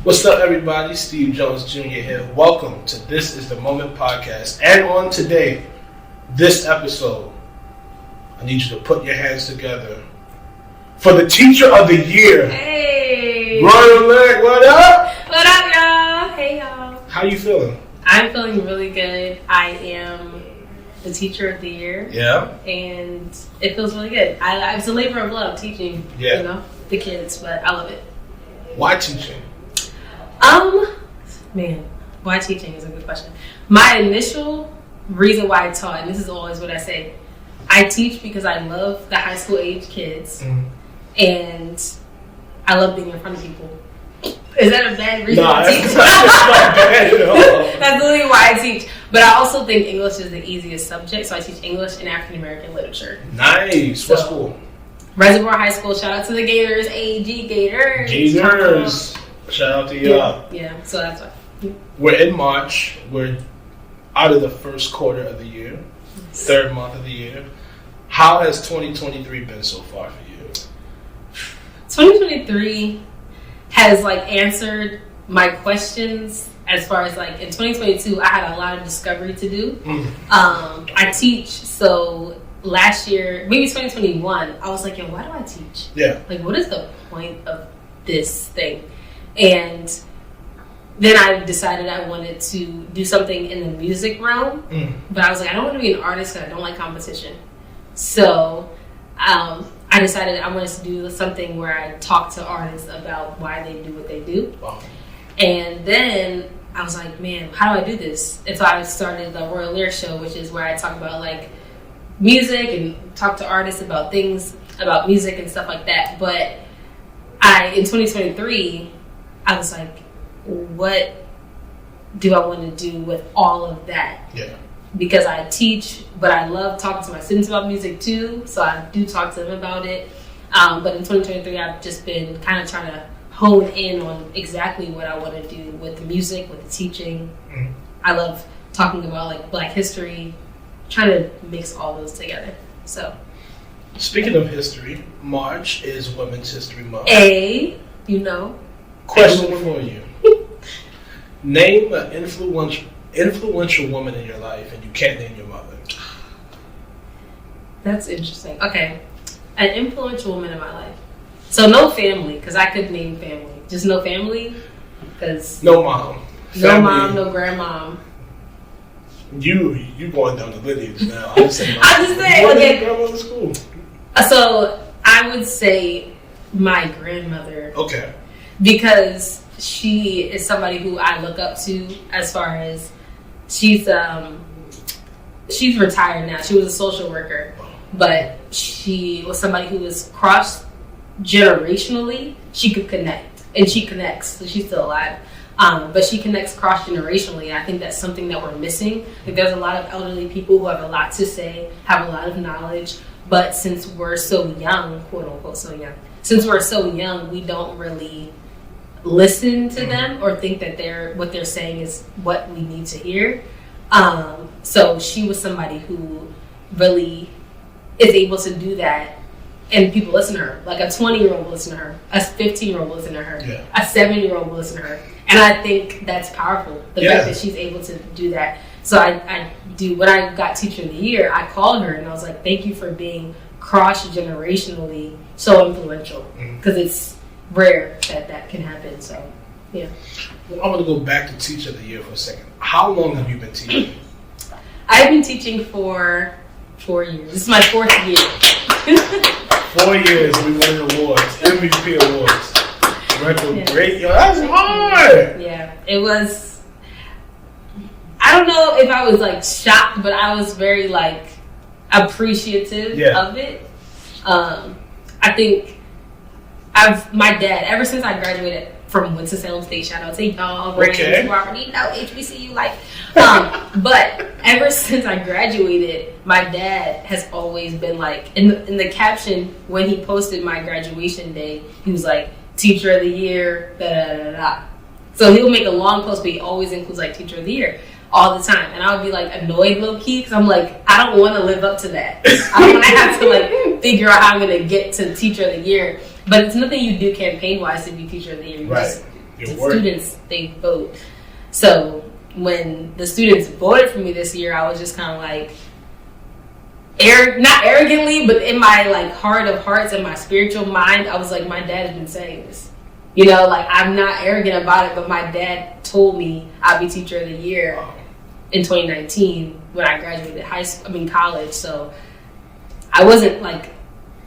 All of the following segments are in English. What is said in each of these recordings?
What's up, everybody? Steve Jones Jr. here. Welcome to This Is The Moment podcast. And on today, this episode, I need you to put your hands together for the Teacher of the Year. Hey! Rhoyal, what up? What up, y'all? Hey, y'all. How you feeling? I'm feeling really good. I am the Teacher of the Year. Yeah. And it feels really good. It's a labor of love teaching, the kids, but I love it. Why teaching? Why teaching is a good question. My initial reason why I taught, and this is always what I say, I teach because I love the high school age kids, and I love being in front of people. Is that a bad reason to teach? That's not bad at all. That's literally why I teach. But I also think English is the easiest subject, so I teach English and African American literature. Nice. What school? Reservoir High School. Shout out to the Gators. AG Gators. Gators. Shout out to y'all. Yeah, so that's why. We're in March. We're out of the first quarter of the year, third month of the year. How has 2023 been so far for you? 2023 has answered my questions as far as in 2022 I had a lot of discovery to do. I teach, so last year, maybe 2021, I was like, yo, why do I teach? Yeah. What is the point of this thing? And then I decided I wanted to do something in the music realm, but I was like, I don't want to be an artist because I don't like competition. So I decided I wanted to do something where I talk to artists about why they do what they do. Wow. And then I was like, man, how do I do this? And so I started the Rhoyal Lyrics Show, which is where I talk about music and talk to artists about things about music and stuff like that. But in 2023, I was like, what do I want to do with all of that? Yeah. Because I teach, but I love talking to my students about music too, so I do talk to them about it. But in 2023, I've just been kind of trying to hone in on exactly what I want to do with the music, with the teaching. I love talking about Black history, trying to mix all those together. So, speaking of history, March is Women's History Month. Question for you. Name an influential woman in your life, and you can't name your mother. That's interesting. Okay. An influential woman in my life. So no family, because I could name family. Just no family, because... No mom. No mom, no grandmom. You going down the lineage now. I'm just saying. Okay. Grandmother's school. So I would say my grandmother. Okay. Because she is somebody who I look up to as far as she's retired now. She was a social worker, but she was somebody who was cross-generationally. She could connect, and she connects, so she's still alive. But she connects cross-generationally, and I think that's something that we're missing. There's a lot of elderly people who have a lot to say, have a lot of knowledge, but since we're so young, quote-unquote so young, we don't really listen to them or think that what they're saying is what we need to hear. So she was somebody who really is able to do that, and people listen to her. A 20-year-old will listen to her, a 15-year-old will listen to her, a 7-year-old will listen to her, and I think that's powerful. The fact that she's able to do that. So I do. When I got Teacher of the Year, I called her and I was like, "Thank you for being cross-generationally so influential," because it's rare that can happen. So, yeah. Well, I'm going to go back to Teacher of the Year for a second. How long have you been teaching? I've been teaching for 4 years. This is my 4th year. 4 years we won awards, MVP awards. Record great. Yo, that's hard. Yeah, it was. I don't know if I was shocked, but I was very appreciative of it. I think my dad, ever since I graduated from Winston-Salem State, shout out to y'all, brands who already know HBCU life. But ever since I graduated, my dad has always been in the caption when he posted my graduation day, he was like, Teacher of the Year, da da da da. So he'll make a long post, but he always includes Teacher of the Year all the time, and I would be annoyed low key because I'm I don't want to live up to that. I don't want to have to figure out how I'm going to get to Teacher of the Year. But it's nothing you do campaign wise to be Teacher of the Year. You just The students, they vote. So when the students voted for me this year, I was just kind of like, not arrogantly, but in my like heart of hearts and my spiritual mind, I was like, my dad has been saying this. You know, like I'm not arrogant about it, but my dad told me I'd be teacher of the year in 2019 when I graduated college. So I wasn't like,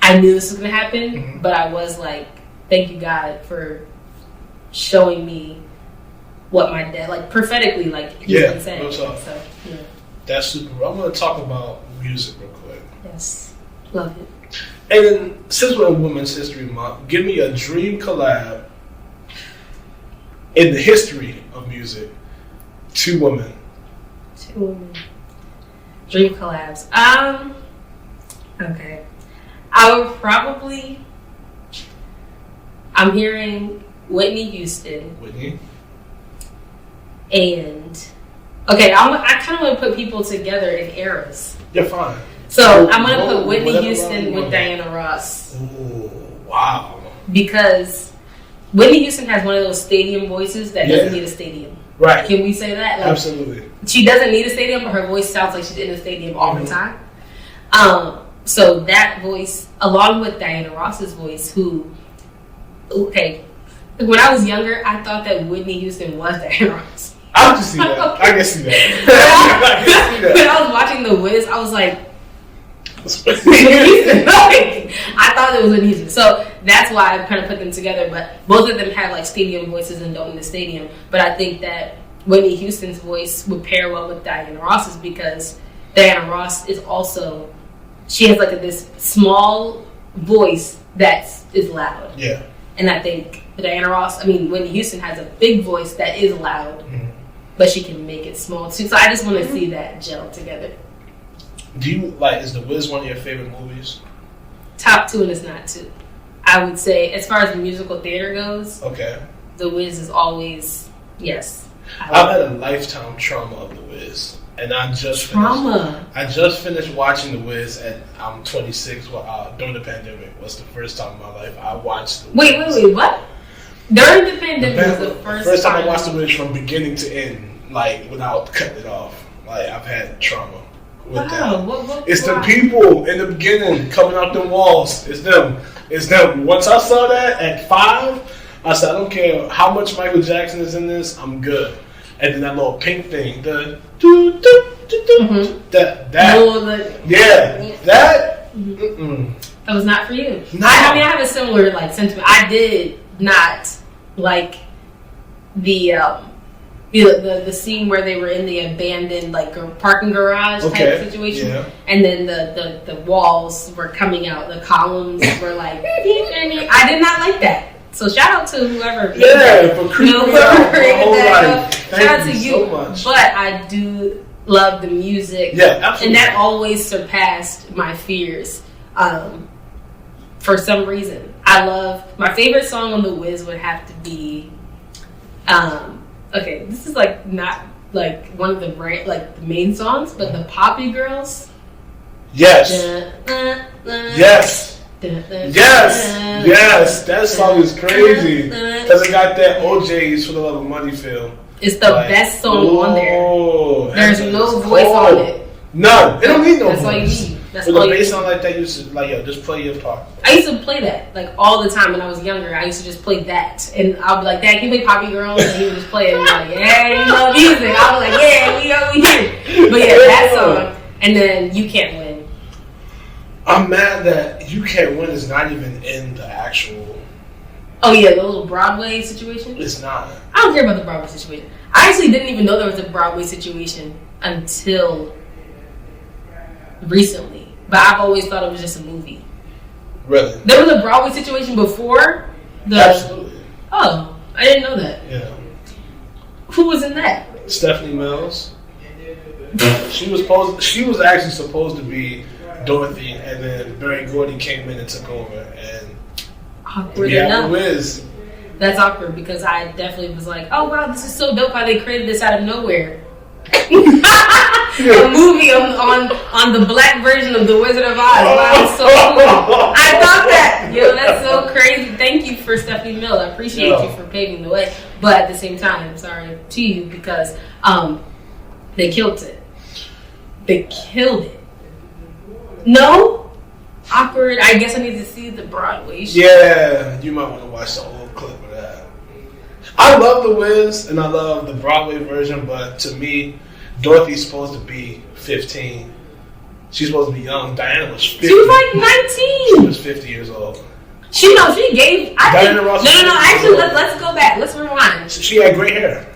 I knew this was going to happen, but I was like, thank you God for showing me what my dad, like prophetically, like he's been saying. So, yeah. That's super. I'm going to talk about music real quick. Yes, love it. And then, since we're in Women's History Month, give me a dream collab in the history of music. 2 women. 2 women. Dream collabs. Okay. I would probably. I'm hearing Whitney Houston. Whitney. And okay, I kind of want to put people together in eras. You're fine. So I'm going to put Whitney Houston with Diana Ross. Ooh, wow. Because Whitney Houston has one of those stadium voices that doesn't need a stadium. Right. Can we say that? Like, absolutely. She doesn't need a stadium, but her voice sounds like she's in a stadium all the time. So that voice, along with Diana Ross's voice, who, okay, when I was younger, I thought that Whitney Houston was Diana Ross. I can see that. Okay. I can see that. I can see that. When I was watching The Wiz, I was like, I thought it was Whitney Houston. So that's why I kind of put them together. But both of them have like stadium voices and don't need a stadium. But I think that Whitney Houston's voice would pair well with Diana Ross's because Diana Ross is also, she has like this small voice that is loud. Yeah. And I think Whitney Houston has a big voice that is loud, but she can make it small too. So I just want to see that gel together. Do you like? Is The Wiz one of your favorite movies? Top 2 and it's not 2. I would say, as far as musical theater goes, okay, The Wiz is always yes. I've had a lifetime trauma of The Wiz, and I just finished watching The Wiz, and I'm 26. During the pandemic was the first time in my life I watched The Wiz. Wait, what? During the pandemic was the first time I watched The Wiz from beginning to end, like without cutting it off. Like I've had trauma. It's the people in the beginning coming out the walls. It's them. Once I saw that at 5, I said, I don't care how much Michael Jackson is in this, I'm good. And then that little pink thing, that. That was not for you. No. I have a similar like sentiment. I did not like the scene where they were in the abandoned like parking garage type situation, and then the walls were coming out, the columns were like. I did not like that. So shout out to whoever. For creeping out. Shout out to you. So much. But I do love the music. Yeah, absolutely. And that always surpassed my fears. For some reason, I love my favorite song on The Wiz would have to be. Okay, this is like not like one of the the main songs, but the Poppy Girls. Yes. Yes. That song is crazy because it got that OJ's for the Love of Money feel. It's the best song on there. There's no voice on it. None. It don't need no voice. That's all you need. That's all you need. With a bass on like that, you should just play your part. I used to play that like all the time when I was younger. I used to just play that, and I'll be like, "Dad, can you play Poppy Girls?" And he would just play it. And be like, "Yeah, you love music." I was like, "Yeah, we here." But yeah, that song, and then You Can't Win. I'm mad that You Can't Win is not even in the actual. Oh yeah, the little Broadway situation. It's not. I don't care about the Broadway situation. I actually didn't even know there was a Broadway situation until recently. But I've always thought it was just a movie. Really? There was a Broadway situation before the. Absolutely. Oh, I didn't know that. Yeah. Who was in that? Stephanie Mills. She was actually supposed to be Dorothy, and then Barry Gordy came in and took over, and awkward enough. That's awkward because I definitely was like, oh wow, this is so dope how they created this out of nowhere. A movie on the black version of The Wizard of Oz. Wow, so cool. I thought that. Yo, that's so crazy. Thank you for Stephanie Mills. I appreciate you for paving the way. But at the same time, I'm sorry to you because they killed it. They killed it. No? Awkward. I guess I need to see the Broadway show. Yeah, you might want to watch the old clip of that. I love The Wiz and I love the Broadway version, but to me, Dorothy's supposed to be 15. She's supposed to be young. Diana was 50. She was like 19. She was 50 years old. She gave. Diana Ross. No. Actually, let's go back. Let's rewind. She had gray hair.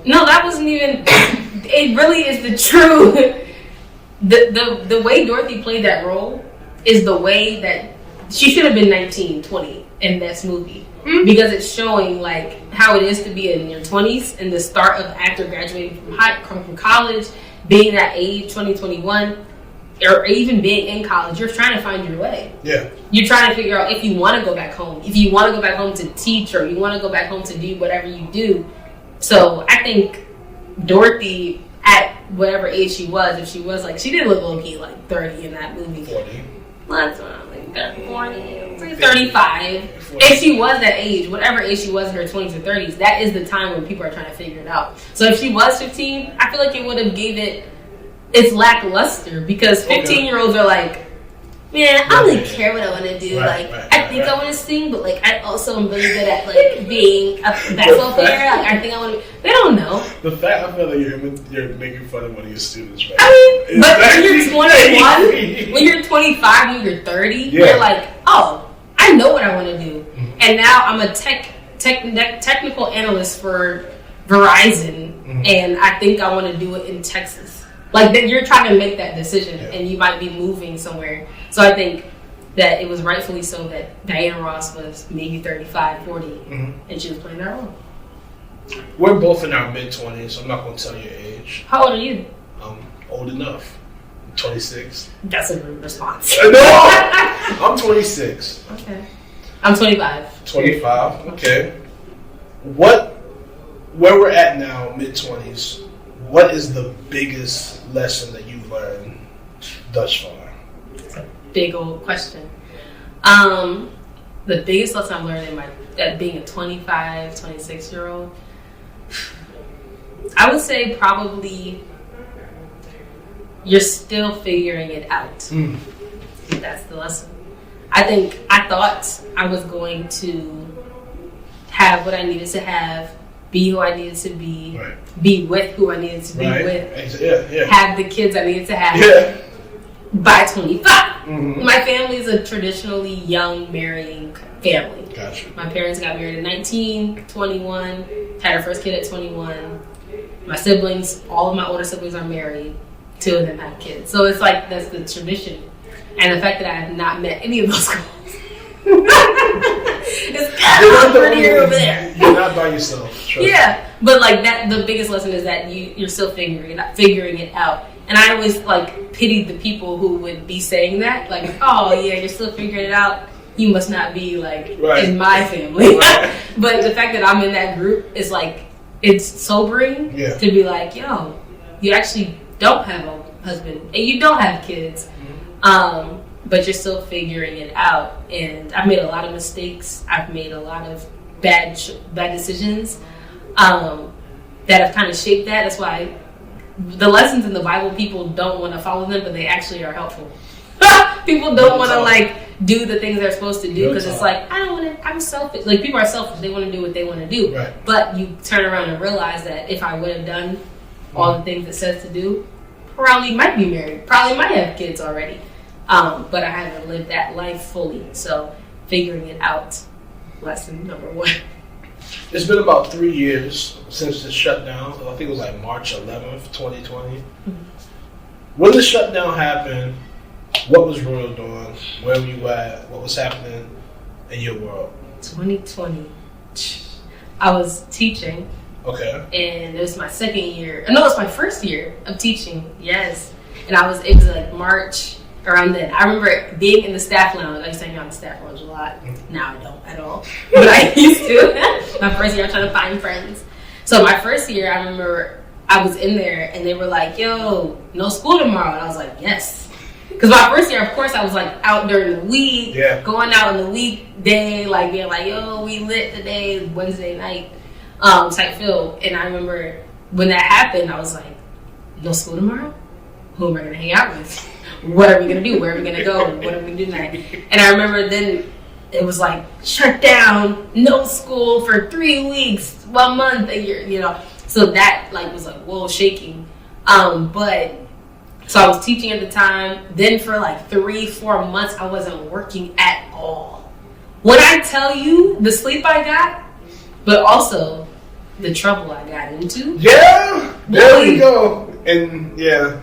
No, that wasn't even. It really is the true. The way Dorothy played that role is the way that she should have been 19, 20 in this movie. Mm-hmm. Because it's showing like how it is to be in your 20s and the start of after graduating from college, being that age, 2021, or even being in college, you're trying to find your way. Yeah. You're trying to figure out if you want to go back home, if you want to go back home to teach, or you want to go back home to do whatever you do. So I think Dorothy, at whatever age she was, if she was like, she did look low-key like 30 in that movie. 40. That's like 30, 40, 35. 40. If she was that age, whatever age she was in her 20s or 30s, that is the time when people are trying to figure it out. So if she was 15, I feel like it would have gave it its lackluster because 15-year-olds are like, man, I don't really care what I want to do. I think I want to sing, but like I also am really good at like being a basketball player. Like I think I want to. They don't know. The fact I feel like you're making fun of one of your students, right? I mean, but when you're 21, when you're 25, when you're 30, you're like, oh, I know what I want to do, and now I'm a technical analyst for Verizon, and I think I want to do it in Texas. Like that, you're trying to make that decision, and you might be moving somewhere. So I think that it was rightfully so that Diana Ross was maybe 35, 40, and she was playing that role. We're both in our mid-20s, so I'm not going to tell your age. How old are you? I'm old enough. 26. That's a rude response. No! I'm 26. Okay. I'm 25. 25, okay. Where we're at now, mid-20s, what is the biggest lesson that you've learned thus far? It's a big old question. The biggest lesson I've learned at being a 25, 26-year-old, I would say probably you're still figuring it out. That's the lesson. I thought I was going to have what I needed to have, be who I needed to be, be with who I needed to be with, have the kids I needed to have by 25. My family is a traditionally young marrying family. Gotcha. My parents got married at 19, 21, had our first kid at 21. My siblings, all of my older siblings are married. 2 of them have kids. So it's like, that's the tradition. And the fact that I have not met any of those girls. It's kind of prettier over there. You're not by yourself. But like that, the biggest lesson is that you're still figuring it out. And I always like pitied the people who would be saying that, like, oh yeah, you're still figuring it out. You must not be like in my family. But the fact that I'm in that group is like, it's sobering to be like, yo, you actually don't have a husband and you don't have kids. But you're still figuring it out. And I've made a lot of mistakes. I've made a lot of bad decisions that have kind of shaped that. That's why the lessons in the Bible, people don't want to follow them, but they actually are helpful. People don't want to like do the things they're supposed to do because it's like, I don't want to, I'm selfish. Like people are selfish. They want to do what they want to do. Right. But you turn around and realize that if I would have done all the things it says to do, probably might be married, probably might have kids already. But I haven't lived that life fully. So figuring it out, lesson number 1. It's been about 3 years since the shutdown. I think it was like March 11th, 2020. When the shutdown happened, what was Rhoyal doing? Where were you at? What was happening in your world? 2020. I was teaching. Okay. And it was my second year. No, it was my first year of teaching. Yes. And it was like March. Around then, I remember being in the staff lounge. I used to hang out in the staff lounge a lot. Now I don't at all, but I used to. My first year, I was trying to find friends. So my first year, I remember I was in there and they were like, yo, no school tomorrow. And I was like, yes. Because my first year, of course, I was like out during the week, going out on the weekday, like being like, yo, we lit today, Wednesday night type feel. And I remember when that happened, I was like, no school tomorrow? Who am I going to hang out with? What are we going to do? Where are we going to go? What are we going to do tonight? And I remember then it was like, shut down, no school for 3 weeks, 1 month, a year, you know. So that like was like, whoa, shaking. But so I was teaching at the time. Then for like 3-4 months, I wasn't working at all. When I tell you the sleep I got, but also the trouble I got into. Yeah, there we go. And yeah.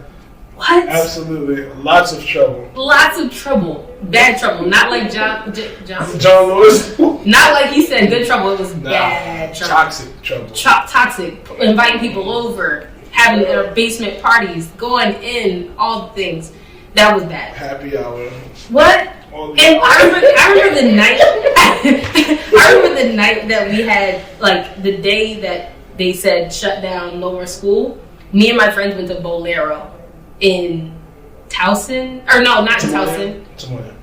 What? Absolutely. Lots of trouble. Lots of trouble. Bad trouble. Not like John Lewis. Not like he said good trouble. It was bad trouble. Toxic trouble. Toxic. Inviting people over. Having their basement parties. Going in. All the things. That was bad. Happy hour. What? And I remember the night. I remember the night that we had, like, the day that they said shut down, no more school. Me and my friends went to Bolero in Towson, or no, not in Towson.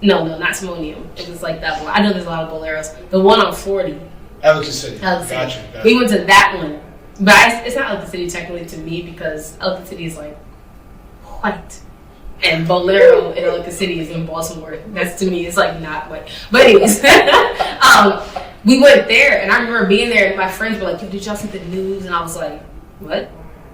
No, not Timonium. It was like that one. I know there's a lot of Boleros. The one on 40. Ellicott City. Gotcha. We went to that one, but it's not Ellicott City technically to me because Ellicott City is like white, and Bolero in Ellicott City is in Baltimore. That's to me, it's like not white. But anyways, we went there, and I remember being there, and my friends were like, "Did y'all see the news?" And I was like, "What?"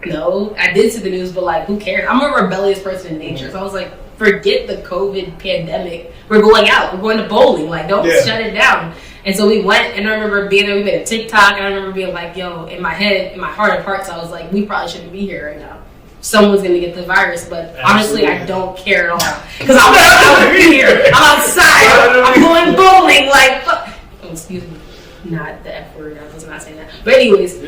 No, I did see the news, but like, who cares? I'm a rebellious person in nature, so I was like, forget the COVID pandemic. We're going out. We're going to bowling. Like, don't shut it down. And so we went, and I remember being there. We made a TikTok, and I remember being like, yo, in my head, in my heart of hearts, I was like, we probably shouldn't be here right now. Someone's going to get the virus, but honestly, I don't care at all. Because I'm out here. I'm outside. I'm going bowling. Like, fuck. Oh, excuse me. Not the F word. I was not saying that. But anyways.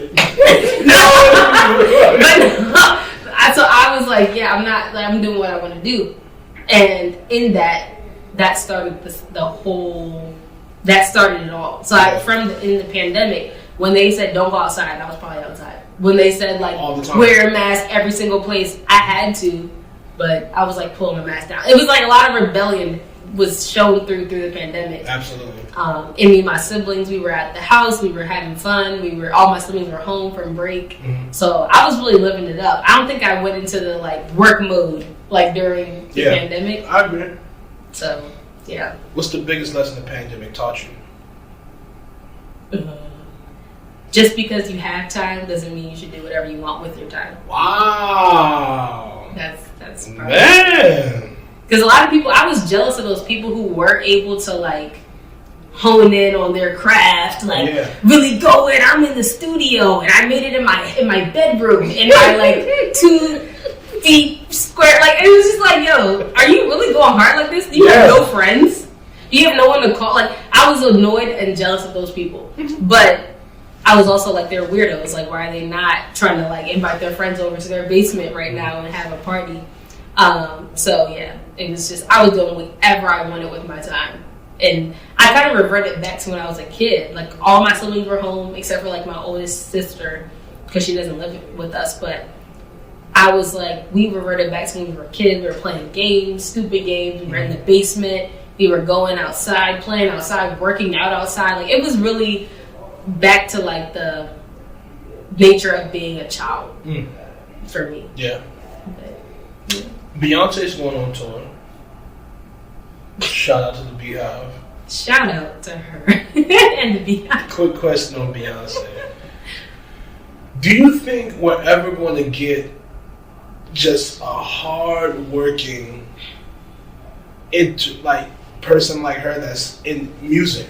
So I was like, yeah, I'm doing what I want to do. And in that started that started it all. So in the pandemic, when they said don't go outside, I was probably outside. When they said like wear a mask every single place, I had to, but I was like pulling my mask down. It was like a lot of rebellion was shown through the pandemic. Absolutely. And me and my siblings, we were at the house, we were having fun, all my siblings were home from break. Mm-hmm. So I was really living it up. I don't think I went into the like work mode like during the pandemic. I agree. So yeah. What's the biggest lesson the pandemic taught you? Just because you have time doesn't mean you should do whatever you want with your time. Wow. That's man. Because a lot of people, I was jealous of those people who were able to like hone in on their craft, like really go in. I'm in the studio and I made it in my bedroom in my like 2 feet square. Like it was just like, yo, are you really going hard like this? You have no friends. You have no one to call. Like I was annoyed and jealous of those people, but I was also like, they're weirdos. Like why are they not trying to like invite their friends over to their basement right now and have a party? So yeah, it was just, I was doing whatever I wanted with my time. And I kind of reverted back to when I was a kid. Like all my siblings were home except for like my oldest sister because she doesn't live with us. But I was like, we reverted back to when we were kids. We were playing games, stupid games. We were in the basement. We were going outside, playing outside, working out outside. Like it was really back to like the nature of being a child for me. Yeah. Beyonce's going on tour. Shout out to the Beehive. Shout out to her and the Beehive. Quick question on Beyonce. Do you think we're ever going to get just a hard-working person like her that's in music?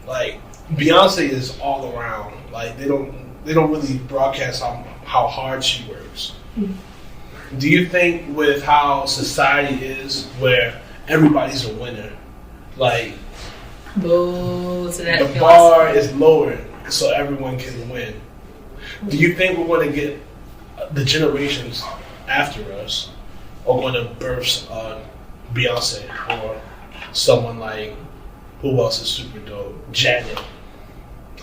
Like Beyonce is all around. Like they don't really broadcast how hard she works. Mm-hmm. Do you think with how society is, where everybody's a winner, like the bar is lowered so everyone can win? Do you think we're going to get the generations after us are going to birth Beyonce or someone like, who else is super dope? Janet.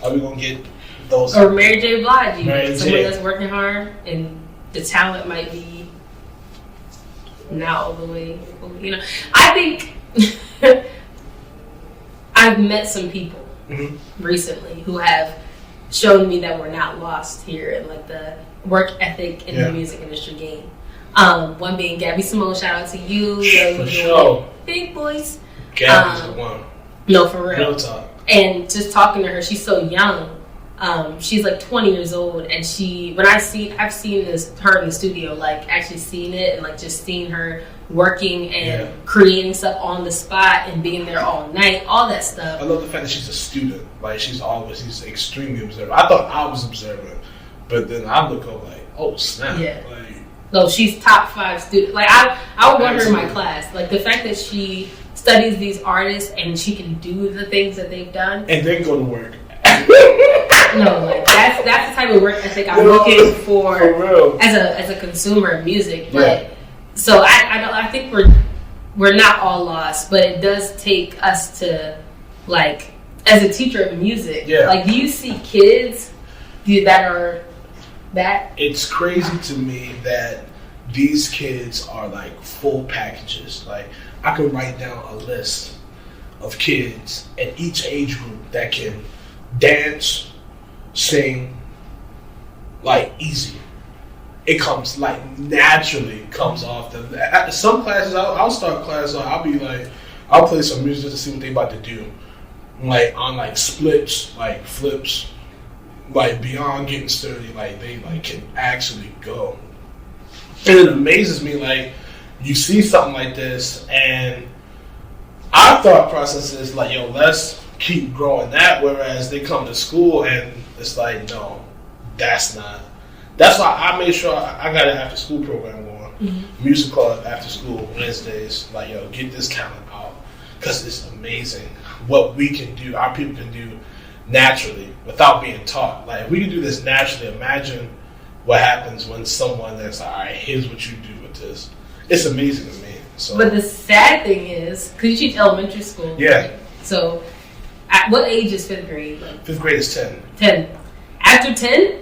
Are we going to get those? Or Mary J. Blige, someone that's working hard and the talent might be not all the way, I think I've met some people recently who have shown me that we're not lost here in like the work ethic in the music industry game. One being Gabby Simone, shout out to you. For sure. Big boys. Gabby's the one. No, for real. Real talk. And just talking to her, she's so young. She's like 20 years old, and I've seen her in the studio, like actually seeing it and like just seeing her working and creating stuff on the spot and being there all night, all that stuff. I love the fact that she's a student. Like she's extremely observant. I thought I was observant, but then I look up like, oh snap! Yeah. Like, no, she's top 5 student. Like I would want her in my class. Like the fact that she studies these artists and she can do the things that they've done, and then go to work. No, like that's the type of work ethic I'm looking for real. as a consumer of music. But so I think we're not all lost, but it does take us to, like, as a teacher of music. Yeah. Like, do you see kids that are that? It's crazy to me that these kids are like full packages. Like I could write down a list of kids at each age group that can dance, sing, like easy. It comes like naturally comes off them. At some classes, I'll start class. I'll be like, I'll play some music to see what they about to do, like on like splits, like flips, like beyond getting sturdy. Like they like can actually go, and it amazes me. Like you see something like this, and our thought process is like, yo, let's keep growing that. Whereas they come to school and it's like, no, that's not. That's why I made sure I got an after school program going. Music club after school Wednesdays. Like, yo, get this talent out. Because it's amazing what we can do, our people can do naturally without being taught. Like, if we can do this naturally, imagine what happens when someone that's like, all right, here's what you do with this. It's amazing to me. So. But the sad thing is, because you teach elementary school. Yeah. So, at what age is 5th grade? Like, 5th grade is 10. 10. After 10,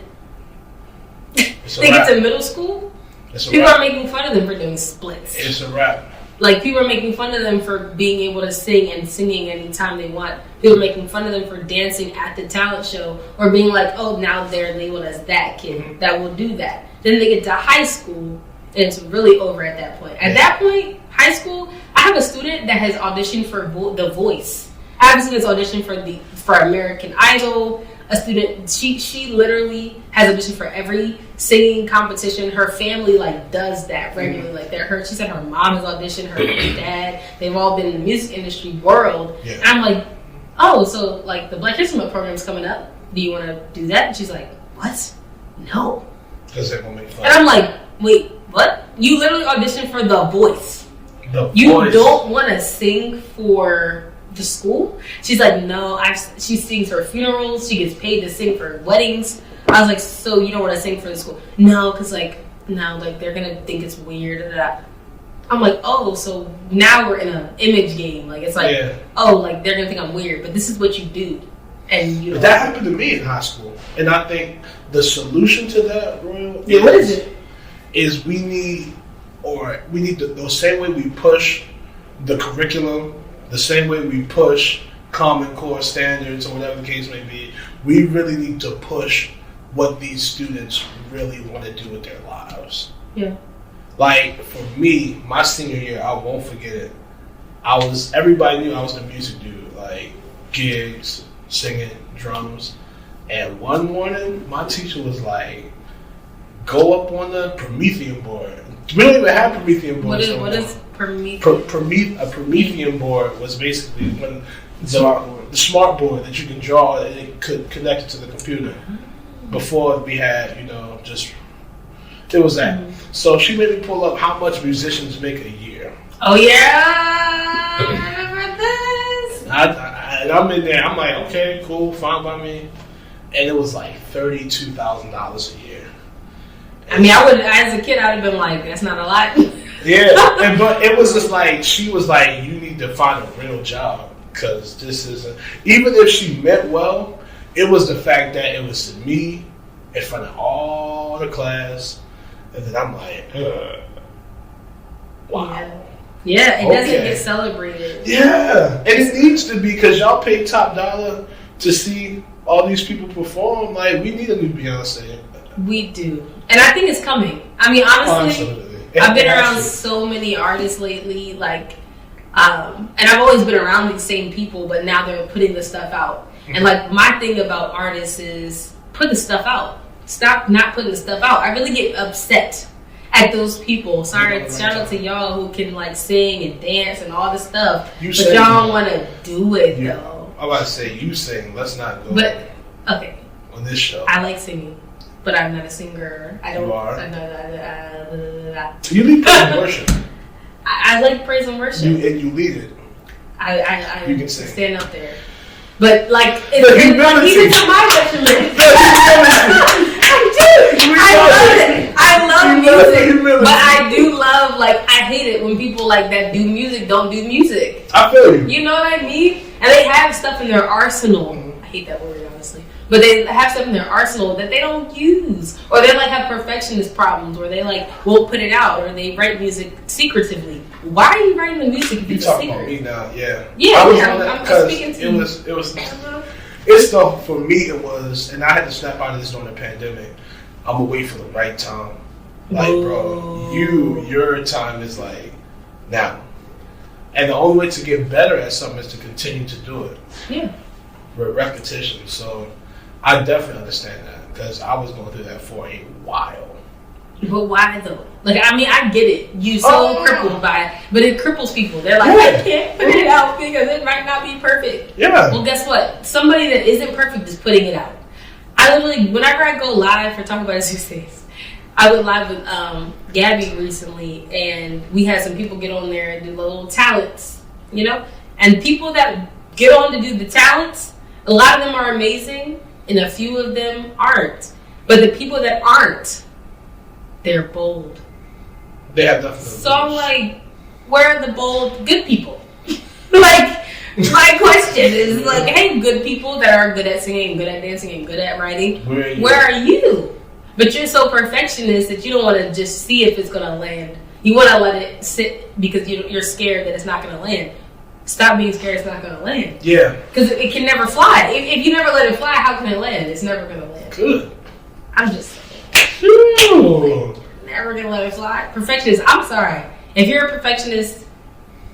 they get to middle school, people are making fun of them for doing splits. It's a wrap. Like, people are making fun of them for being able to sing and singing anytime they want. People are making fun of them for dancing at the talent show or being like, oh, now they're labeled as that kid that will do that. Then they get to high school, and it's really over at that point. At that point, high school, I have a student that has auditioned for The Voice. I have a student that's auditioned for American Idol. A student, she literally has auditioned for every singing competition. Her family like does that regularly. Like she said her mom has auditioned, her dad. They've all been in the music industry world. Yeah. And I'm like, oh, so like the Black History Month program's coming up. Do you want to do that? And she's like, what? No. Because that won't make fun. And I'm like, wait, what? You literally auditioned for The Voice. You don't want to sing for the school? She's like, no, she sings for funerals. She gets paid to sing for weddings. I was like, so you don't want to sing for the school? No, because like, no, like they're going to think it's weird. I'm like, oh, so now we're in an image game. Like, it's like, oh, like they're going to think I'm weird, but this is what you do. And you know. That happened to me in high school. And I think the solution to that, Rhoyal, what is it? Is we need the same way we push the curriculum, the same way we push Common Core standards or whatever the case may be, we really need to push what these students really want to do with their lives. Yeah. Like, for me, my senior year, I won't forget it. Everybody knew I was the music dude, like gigs, singing, drums. And one morning, my teacher was like, go up on the Promethean board. We don't even have Promethean boards. What is Promethean? A Promethean board was basically when the smart board that you can draw and it could connect it to the computer. Before we had, it was that. So she made me pull up how much musicians make a year. Oh yeah, I remember this. And I'm in there. I'm like, okay, cool, fine by me. And it was like $32,000 a year. I mean, I would, as a kid, I'd have been like, that's not a lot. Yeah, but it was just like, she was like, you need to find a real job, because this isn't, even if she meant well, it was the fact that it was me in front of all the class, And then I'm like, wow. Yeah, it doesn't get celebrated. Yeah, and it needs to be, because y'all pay top dollar to see all these people perform. Like, we need a new Beyonce. We do. And I think it's coming. I mean, honestly, I've been around so many artists lately, like, and I've always been around these same people, but now they're putting the stuff out. Mm-hmm. And, like, my thing about artists is put the stuff out. Stop not putting the stuff out. I really get upset at those people. Sorry, shout out to y'all who can, like, sing and dance and all this stuff, but y'all don't want to do it, though. I'm about to say, you sing. Let's not go. But, okay. On this show. I like singing, but I'm not a singer. I don't. You are? You lead praise and worship. I like praise and worship. And you lead it. I you can sing. Stand up there. But, like, even to my detriment. I love music, but I do love, like, I hate it when people like that do music don't do music. I feel you. You know what I mean? And they have stuff in their arsenal. I hate that word, honestly. But they have stuff in their arsenal that they don't use. Or they, like, have perfectionist problems, or they, like, won't put it out, or they write music secretively. Why are you writing the music if it's a secret? You talking about me now, yeah. I'm speaking to you. For me, it was, and I had to snap out of this during the pandemic. I'm gonna wait for the right time. Like, bro, your time is, like, now. And the only way to get better at something is to continue to do it. Yeah. Repetition. So I definitely understand that, because I was going through that for a while. But why though? Like, I mean, I get it. You so crippled by it, but it cripples people. They're like, I can't put it out because it might not be perfect. Yeah. Well, guess what? Somebody that isn't perfect is putting it out. I literally, whenever I go live for Talk About It Tuesdays, I went live with Gabby recently, and we had some people get on there and do little talents, you know? And people that get on to do the talents, a lot of them are amazing, and a few of them aren't. But the people that aren't, they're bold. They have nothing. So I'm like, where are the bold good people? Like, my question is, like, hey, good people that are good at singing, good at dancing, and good at writing, where are you? But you're so perfectionist that you don't want to just see if it's going to land. You want to let it sit because you're scared that it's not going to land. Stop being scared it's not going to land. Yeah. Because it can never fly. If you never let it fly, how can it land? It's never going to land. Good. I'm just saying. Never going to let it fly. Perfectionist, I'm sorry. If you're a perfectionist,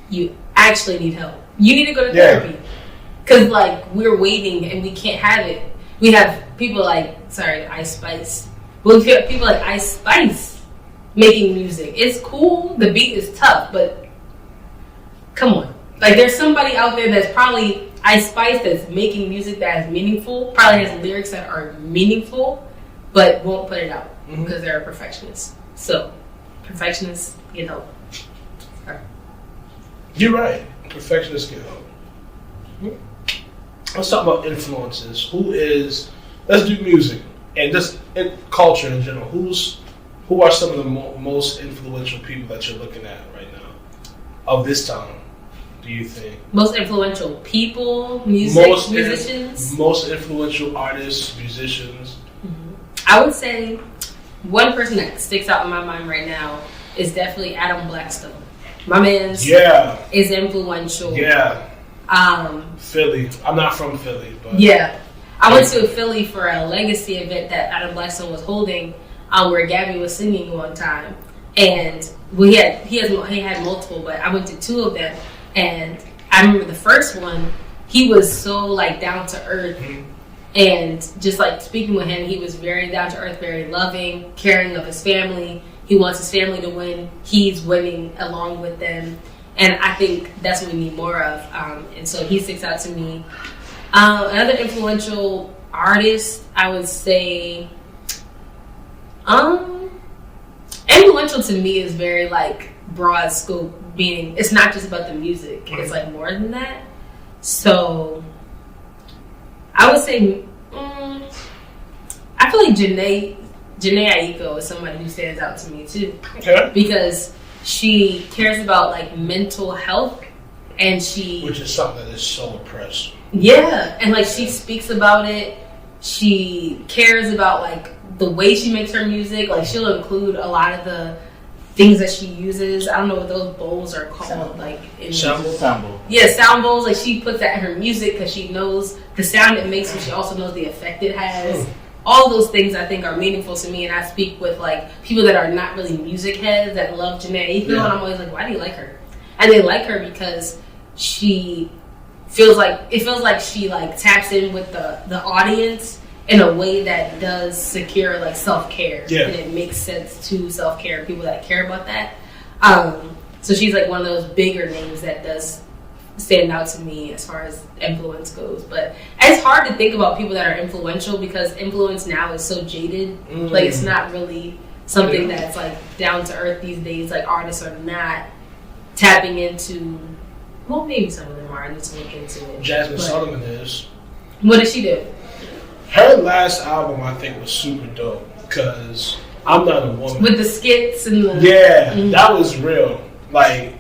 you actually need help. You need to go to therapy. Because, like, we're waiting and we can't have it. We have people like, Ice Spice. Well, we have people like Ice Spice making music. It's cool. The beat is tough, but come on. Like, there's somebody out there that's probably Ice Spice that's making music that is meaningful, probably has lyrics that are meaningful, but won't put it out because they're a perfectionist. So, perfectionists get help. Right. You're right. Perfectionists get help. Let's talk about influences. Let's do music and just in culture in general. Who are some of the most influential people that you're looking at right now of this time? Do you think most influential people, musicians, most influential artists, musicians? I would say one person that sticks out in my mind right now is definitely Adam Blackstone. My man's is influential. Yeah. Philly. I'm not from Philly, but yeah. I went to Philly for a legacy event that Adam Blackstone was holding, where Gabby was singing one time, and he had multiple, but I went to two of them, and I remember the first one. He was so, like, down to earth, and just, like, speaking with him, he was very down to earth, very loving, caring of his family. He wants his family to win. He's winning along with them. And I think that's what we need more of. And so he sticks out to me. Another influential artist, I would say, influential to me is very, like, broad scope, meaning it's not just about the music. It's, like, more than that. So I would say, I feel like Janae Aiko is somebody who stands out to me too. Okay. Because she cares about, like, mental health, and which is something that is so oppressed. Yeah, and, like, she speaks about it. She cares about, like, the way she makes her music, like she'll include a lot of the things that she uses. I don't know what those bowls are called, like sound bowl. Yeah, sound bowls. Like she puts that in her music because she knows the sound it makes, and she also knows the effect it has. All those things I think are meaningful to me, and I speak with like people that are not really music heads that love Janae Aiko, and I'm always like, why do you like her? And they like her because she feels like she like taps in with the audience in a way that does secure like self-care, and it makes sense to self-care, people that care about that. So she's like one of those bigger names that does stand out to me as far as influence goes. But it's hard to think about people that are influential because influence now is so jaded. Like it's not really something that's like down to earth these days. Like artists are not tapping into, well, maybe some of them are. I need to look into it. Jasmine Sullivan is. What did she do? Her last album, I think, was super dope because I'm not a woman. With the skits and the... Yeah, that was real. Like,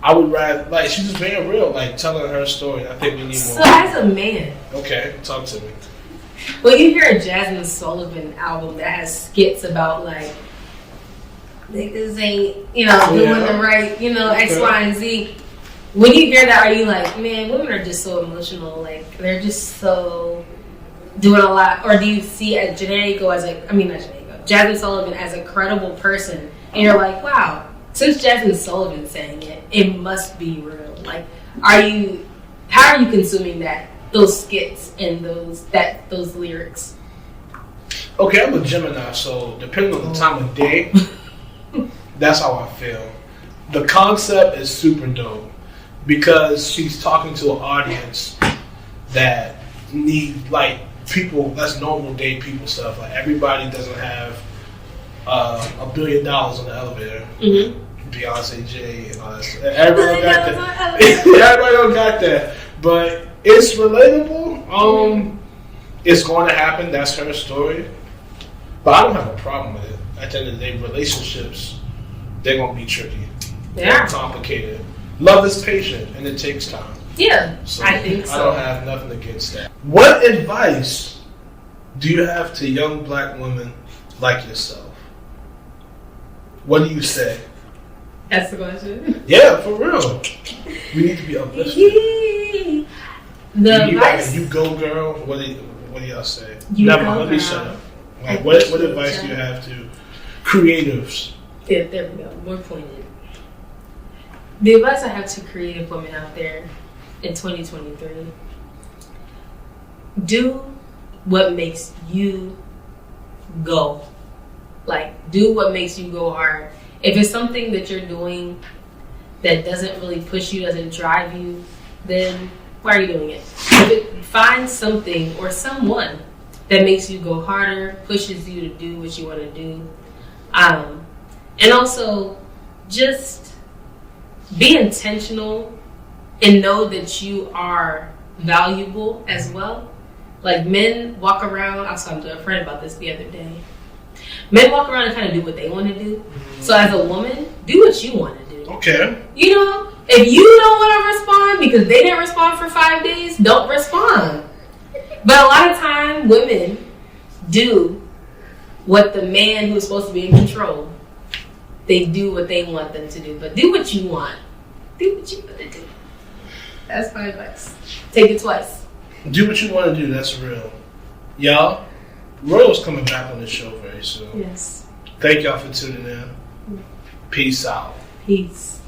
I would rather... Like, she's just being real, like, telling her story. I think we need more. So, as a man... Okay, talk to me. When you hear a Jasmine Sullivan album that has skits about, like, niggas ain't, doing the right, X, Y, and Z... When you hear that, are you like, man, women are just so emotional. Like, they're just so... doing a lot, or do you see Jasmine Sullivan as a credible person, and you're like, wow, since Jasmine Sullivan's saying it, it must be real. Like, how are you consuming those skits and those lyrics? Okay, I'm a Gemini, so depending on the time of day, that's how I feel. The concept is super dope because she's talking to an audience that need like people, that's normal day people stuff. Like everybody doesn't have $1 billion on the elevator. Beyonce, Jay, and all that stuff. Everybody got that. Everybody don't got that. But it's relatable. It's going to happen. That's her story. But I don't have a problem with it. At the end of the day, relationships, they're going to be tricky. They're complicated. Love is patient, and it takes time. Yeah, so I think so. I don't have nothing against that. What advice do you have to young black women like yourself? What do you say? That's the question? Yeah, for real. We need to be uplifted. Advice? You go, girl. What do y'all say? Let me shut up. Like, what advice do you have to creatives? Yeah, there we go. More pointed. The advice I have to creative women out there in 2023: do what makes you go. Like, do what makes you go hard. If it's something that you're doing that doesn't really push you, doesn't drive you, then why are you doing it? Find something or someone that makes you go harder, pushes you to do what you want to do. And also, just be intentional and know that you are valuable as well. Like, men walk around, I was talking to a friend about this the other day. Men walk around and kind of do what they want to do. So as a woman, do what you want to do. Okay. If you don't want to respond because they didn't respond for 5 days, don't respond. But a lot of time, women do what the man who's supposed to be in control, they do what they want them to do. But do what you want. Do what you want to do. That's my advice. Take it twice. Do what you want to do. That's real. Y'all, Rhoyal's coming back on the show very soon. Yes. Thank y'all for tuning in. Peace out. Peace.